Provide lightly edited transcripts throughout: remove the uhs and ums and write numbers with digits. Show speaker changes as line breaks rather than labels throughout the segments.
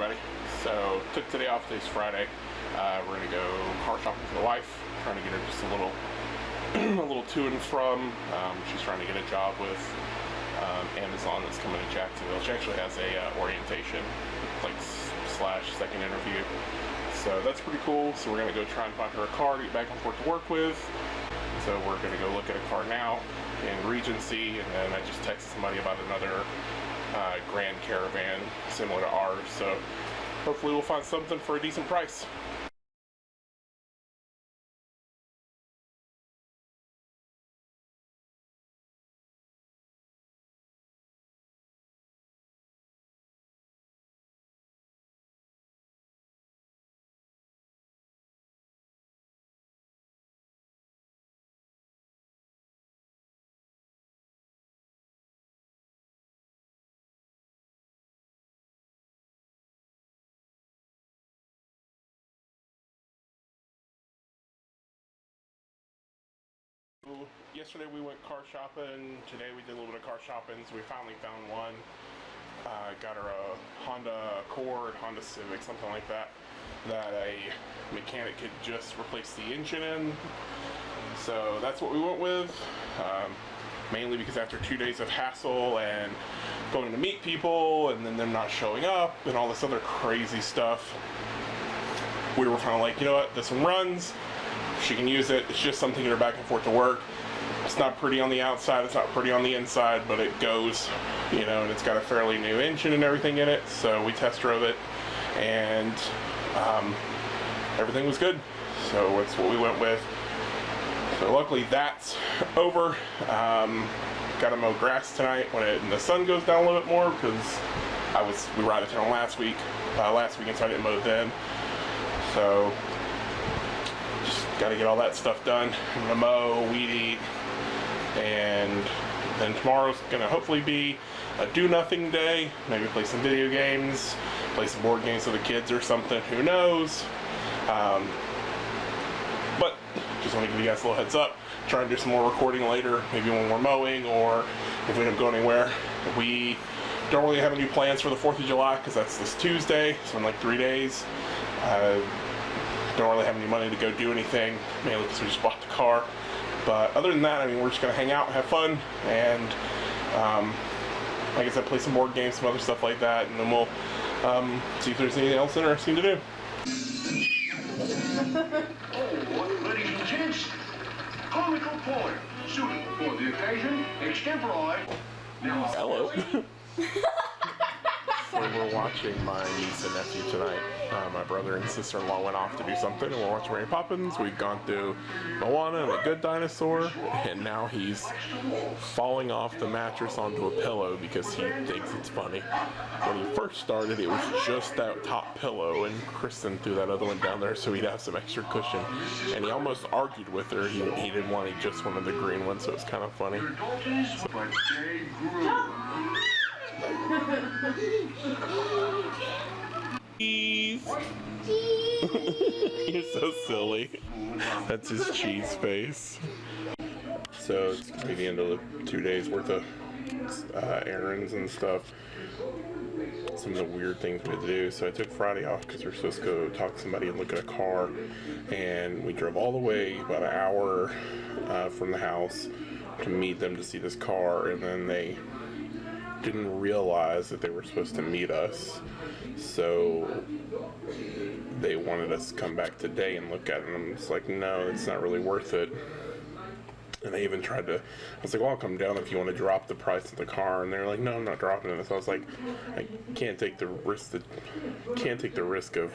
everybody. So, took today off. Today's Friday. We're gonna go car shopping for the wife. Trying to get her just a little, a little to and from. She's trying to get a job with Amazon that's coming to Jacksonville. She actually has a orientation, like slash second interview. So that's pretty cool. So we're gonna go try and find her a car to get back and forth to work with. So we're gonna go look at a car now in Regency, and then I just texted somebody about another Grand Caravan similar to ours. So hopefully we'll find something for a decent price. Yesterday we went car shopping. Today we did a little bit of car shopping, so we finally found one. Got her a Honda Accord, Honda Civic, something like that, that a mechanic could just replace the engine in. So that's what we went with, mainly because after 2 days of hassle and going to meet people and then them not showing up and all this other crazy stuff, we were kind of like, you know what, this one runs, she can use it, it's just something to get her back and forth to work. It's not pretty on the outside, it's not pretty on the inside, but it goes, you know, and it's got a fairly new engine and everything in it. So we test drove it, and everything was good. So it's what we went with. So luckily that's over. Got to mow grass tonight when the sun goes down a little bit more, because we were out of town last weekend, so I didn't mow then. So just got to get all that stuff done. I'm gonna mow, weed eat. And then tomorrow's gonna hopefully be a do-nothing day. Maybe play some video games, play some board games with the kids or something. Who knows? But just want to give you guys a little heads up. Try and do some more recording later. Maybe when we're mowing, or if we end up going anywhere. We don't really have any plans for the 4th of July because that's this Tuesday, so in like 3 days. Don't really have any money to go do anything, mainly because we just bought the car. But other than that, I mean, we're just going to hang out, have fun, and like I said, play some board games, some other stuff like that, and then we'll see if there's anything else interesting to do.
Oh, ladies and gents, comical poem, suitable for the occasion, extemporized. Now,
hello. So we're watching my niece and nephew tonight. My brother and sister-in-law went off to do something, and we're watching Mary Poppins. We've gone through Moana and A Good Dinosaur, and now he's falling off the mattress onto a pillow because he thinks it's funny. When he first started, it was just that top pillow, and Kristen threw that other one down there so he'd have some extra cushion. And he almost argued with her. He didn't want, he just wanted the green one, so it was kind of funny. Cheese. You're so silly. That's his cheese face. So it's gonna be the end of the 2 days worth of errands and stuff. Some of the weird things we had to do. So I took Friday off because we were supposed to go talk to somebody and look at a car, and we drove all the way about an hour from the house to meet them to see this car, and then they didn't realize that they were supposed to meet us, so they wanted us to come back today and look at it, and I'm just like, no, it's not really worth it. And they even tried to, I was like, well, I'll come down if you want to drop the price of the car, and they're like, no, I'm not dropping it. So I was like, I can't take the risk of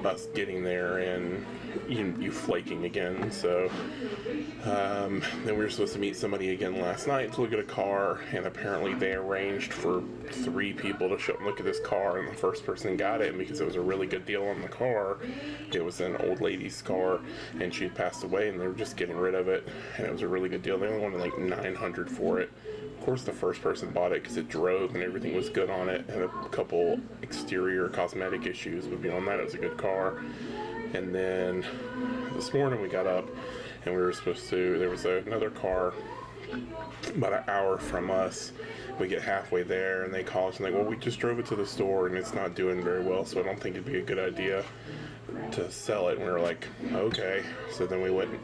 us getting there and you flaking again. So then we were supposed to meet somebody again last night to look at a car, and apparently they arranged for 3 people to show up and look at this car, and the first person got it, and because it was a really good deal on the car, it was an old lady's car, and she had passed away, and they were just getting rid of it, and it was a really good deal. They only wanted like $900 for it. Of course, the first person bought it because it drove and everything was good on it, and a couple exterior cosmetic issues, but beyond that, it was a good car. And then this morning we got up and we were supposed to, there was another car about an hour from us, we get halfway there and they call us and like, well, we just drove it to the store and it's not doing very well, so I don't think it'd be a good idea to sell it. And we were like, okay. So then we went, it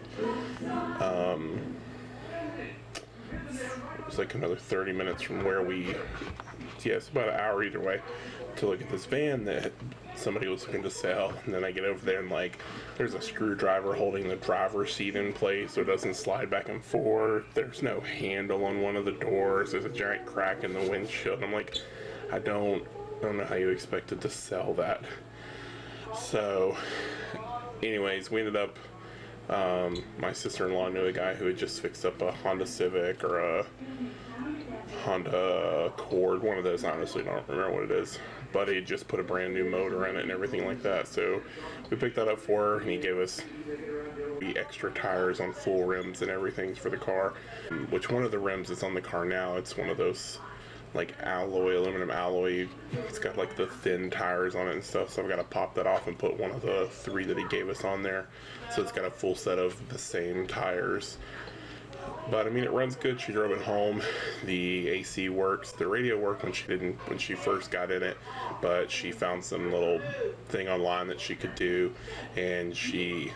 was like another 30 minutes from where it's about an hour either way, to look at this van that somebody was looking to sell. And then I get over there and like, there's a screwdriver holding the driver's seat in place so it doesn't slide back and forth. There's no handle on one of the doors. There's a giant crack in the windshield. And I'm like, I don't know how you expected to sell that. So anyways, we ended up, my sister-in-law knew a guy who had just fixed up a Honda Civic or a Honda Accord, one of those. I honestly don't remember what it is, but he just put a brand new motor in it and everything like that. So we picked that up for her, and he gave us the extra tires on full rims and everything for the car, which one of the rims is on the car now. It's one of those like aluminum alloy. It's got like the thin tires on it and stuff, so I've got to pop that off and put one of the 3 that he gave us on there, so it's got a full set of the same tires. But I mean, it runs good. She drove it home. The AC works. The radio worked when she first got in it, but she found some little thing online that she could do, and she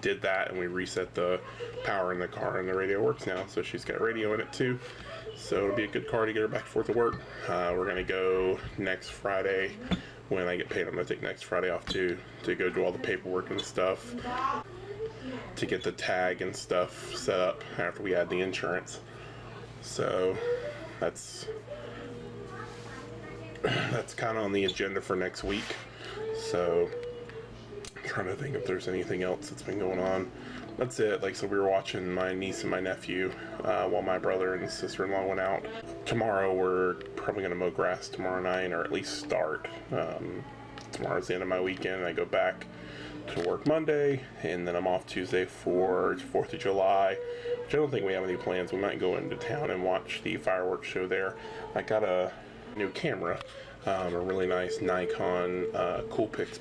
did that, and we reset the power in the car, and the radio works now. So she's got radio in it too. So it'll be a good car to get her back and forth to work. We're gonna go next Friday when I get paid. I'm gonna take next Friday off to go do all the paperwork and stuff, to get the tag and stuff set up after we add the insurance. So that's kind of on the agenda for next week. So I'm trying to think if there's anything else that's been going on. That's it. Like, so we were watching my niece and my nephew while my brother and sister-in-law went out. Tomorrow we're probably going to mow grass tomorrow night, or at least start. Tomorrow's the end of my weekend. I go back to work Monday, and then I'm off Tuesday for 4th of July, which I don't think we have any plans. We might go into town and watch the fireworks show there. I got a new camera, a really nice Nikon Coolpix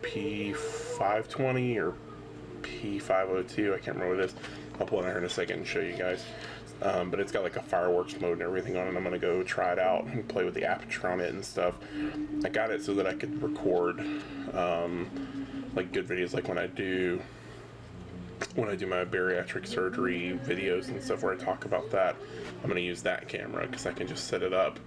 P520 or P502, I can't remember what it is. I'll pull it out here in a second and show you guys. But it's got like a fireworks mode and everything on it. I'm gonna go try it out and play with the aperture on it and stuff. I got it so that I could record like good videos, like when I do my bariatric surgery videos and stuff where I talk about that. I'm going to use that camera because I can just set it up.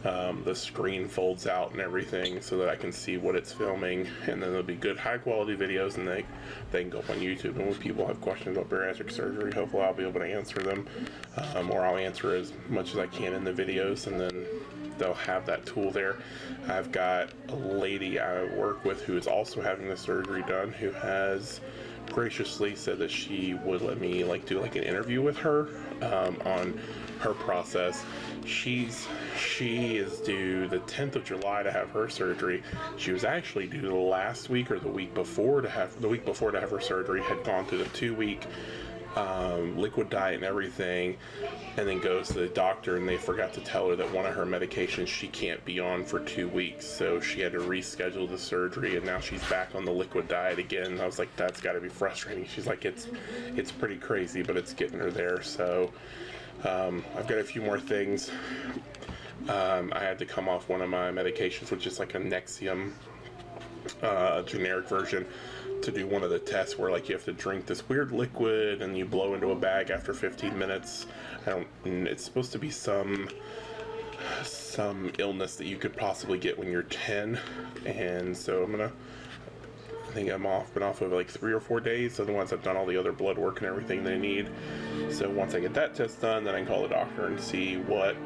The screen folds out and everything so that I can see what it's filming, and then there'll be good high quality videos, and they can go up on YouTube. And when people have questions about bariatric surgery, hopefully I'll be able to answer them, or I'll answer as much as I can in the videos, and then they'll have that tool there. I've got a lady I work with who is also having the surgery done, who has graciously said that she would let me do an interview with her on her process. She is due the 10th of July to have her surgery. She was actually due the last week or the week before to have her surgery. Had gone through the 2-week liquid diet and everything, and then goes to the doctor, and they forgot to tell her that one of her medications she can't be on for 2 weeks, so she had to reschedule the surgery, and now she's back on the liquid diet again. And I was like, that's got to be frustrating. She's like, it's pretty crazy, but it's getting her there. So I've got a few more things. I had to come off one of my medications, which is like a Nexium generic version, to do one of the tests where you have to drink this weird liquid and you blow into a bag after 15 minutes. It's supposed to be some illness that you could possibly get when you're 10, and so I think been off of 3 or 4 days. Otherwise, I've done all the other blood work and everything they need. So once I get that test done, then I can call the doctor and see what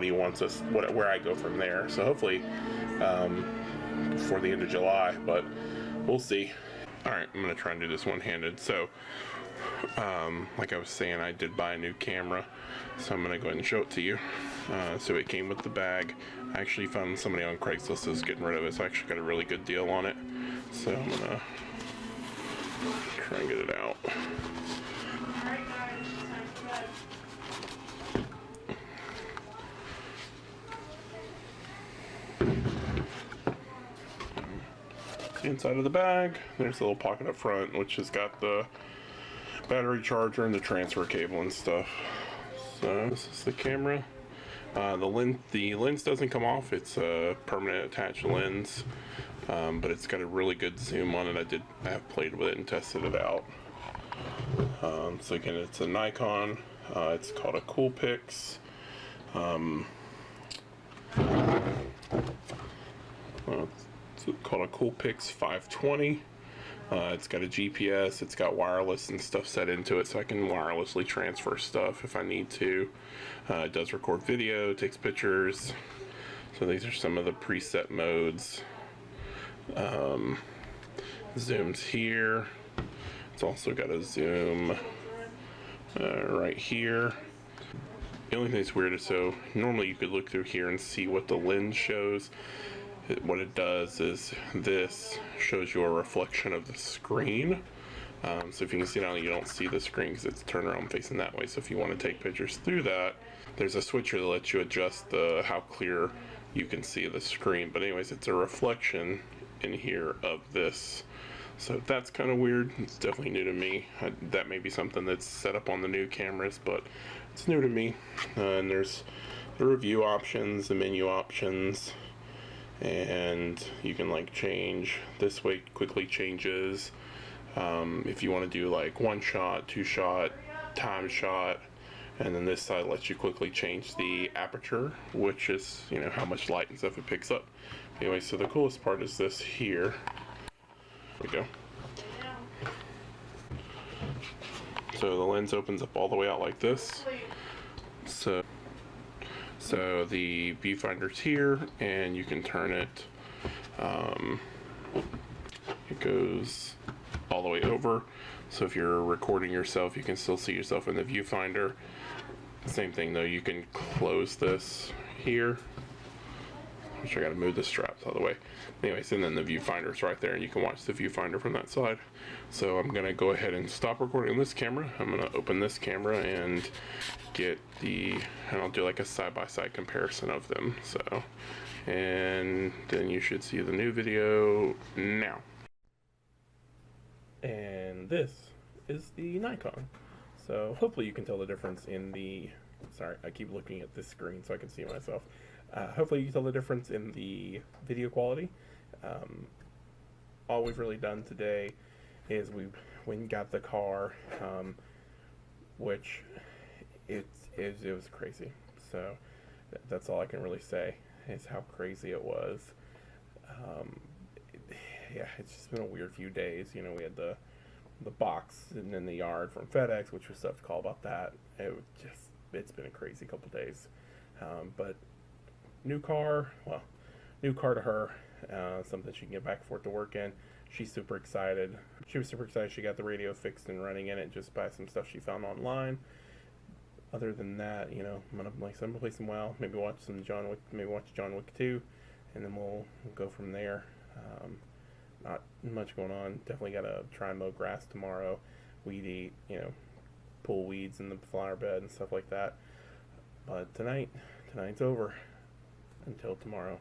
he wants us, where I go from there. So hopefully before the end of July, but we'll see. Alright, I'm going to try and do this one-handed. So, like I was saying, I did buy a new camera, so I'm going to go ahead and show it to you. So it came with the bag. I actually found somebody on Craigslist that's getting rid of it, so I actually got a really good deal on it. So I'm going to try and get it out. Inside of the bag, there's a little pocket up front, which has got the battery charger and the transfer cable and stuff. So this is the camera. The lens doesn't come off. It's a permanent attached lens, but it's got a really good zoom on it. I have played with it and tested it out. So again, it's a Nikon. It's called a Coolpix. It's called a Coolpix 520. It's got a GPS, it's got wireless and stuff set into it, so I can wirelessly transfer stuff if I need to. It does record video, takes pictures. So these are some of the preset modes. Zooms here. It's also got a zoom right here. The only thing that's weird is, so normally you could look through here and see what the lens shows. What it does is this shows you a reflection of the screen. So if you can see now, you don't see the screen because it's turned around facing that way. So if you want to take pictures through that, there's a switcher that lets you adjust how clear you can see the screen. But anyways, it's a reflection in here of this. So that's kind of weird. It's definitely new to me. That may be something that's set up on the new cameras, but it's new to me. And there's the review options, the menu options. And you can like change this way, quickly changes. If you want to do like 1 shot, 2 shot, time shot, and then this side lets you quickly change the aperture, which is, you know, how much light and stuff it picks up. Anyway, so the coolest part is this here. There we go. So the lens opens up all the way out like this. So the viewfinder's here, and you can turn it. It goes all the way over. So if you're recording yourself, you can still see yourself in the viewfinder. Same thing though, you can close this here. Which I gotta move the straps out of the way. Anyways, and then the viewfinder's right there, and you can watch the viewfinder from that side. So I'm gonna go ahead and stop recording this camera. I'm gonna open this camera and and I'll do like a side-by-side comparison of them. So, and then you should see the new video now. And this is the Nikon. So hopefully you can tell the difference in the, sorry, I keep looking at this screen so I can see myself. Hopefully you can tell the difference in the video quality. All we've really done today is we went and got the car, which it was crazy. So that's all I can really say is how crazy it was. Yeah, it's just been a weird few days. You know, we had the box sitting in the yard from FedEx, which was stuff to call about that. It's been a crazy couple days. But new car to her, something she can get back and forth to work in. She's super excited. She was super excited she got the radio fixed and running in it just by some stuff she found online. Other than that, you know, I'm gonna play some WoW, maybe watch some John Wick, maybe watch John Wick 2, and then we'll go from there. Not much going on. Definitely gotta try and mow grass tomorrow, weed eat, you know, pull weeds in the flower bed and stuff like that. But tonight's over. Until tomorrow.